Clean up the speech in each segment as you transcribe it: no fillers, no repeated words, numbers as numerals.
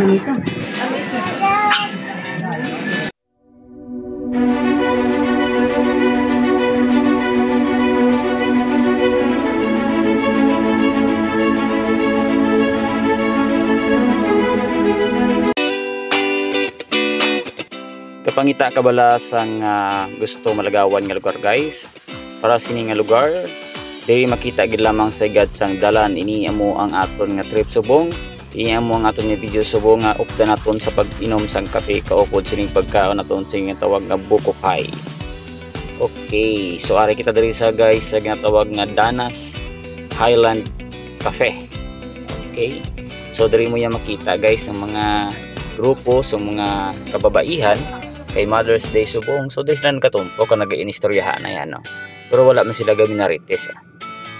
nito. Kapangita kabalas ang gusto malagawan nga lugar guys. Para sini nga lugar, dili makita gid lamang sa igad sang dalan. Ini amo ang aton nga trip subong. Ini amo ang aton nga video subong nga upda naton sa pag-inom sang kape kaupod sining pagkaon naton sing tawag nga buko pie. Okay, so ari kita diri sa guys sa tawag nga Danas Highland Cafe. Okay. So diri mo ya makita guys ang mga grupo sa mga kababaihan kay Mother's Day subong. So des nan katumpo ka nag-inistoryahan na yan no. Pero wala man sila gamin narites.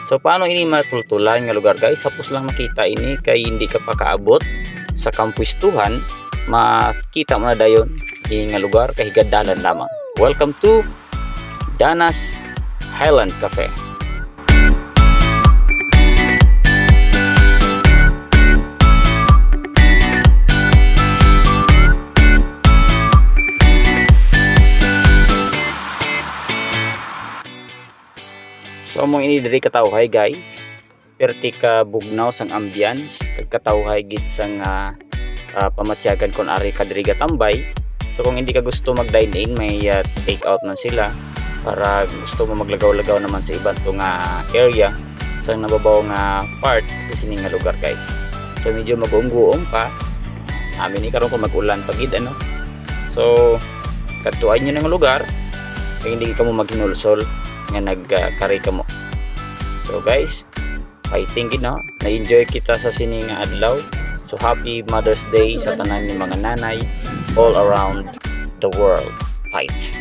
So paano ini matultulan nga lugar guys? Hapos lang makita ini kay hindi ka pa kaabot sa kampuistuhan, makita mo na dayon ini nga lugar kay higadalan lamang. Welcome to Danas Highland Cafe. So mo ini diri katawhay guys, perti ka bugnaw sang ambience, katawhay gid sang pamatyagan kon ari ka diri tambay. So kung hindi ka gusto mag dine in, may take out man sila para gusto mo maglagaw-lagaw naman sa ibang to nga area sang nababaw nga part sa sining nga lugar guys. So medyo mag-uong pa. Amin ni karon ko mag-ulan pagid ano. So katuan niyo nga lugar kay hindi ka mo maghinulsol nga nagkari ka mo. So guys, fighting gid no, na-enjoy kita sa sining adlaw. So happy Mother's Day sa tanan ni mga nanay all around the world. Fight.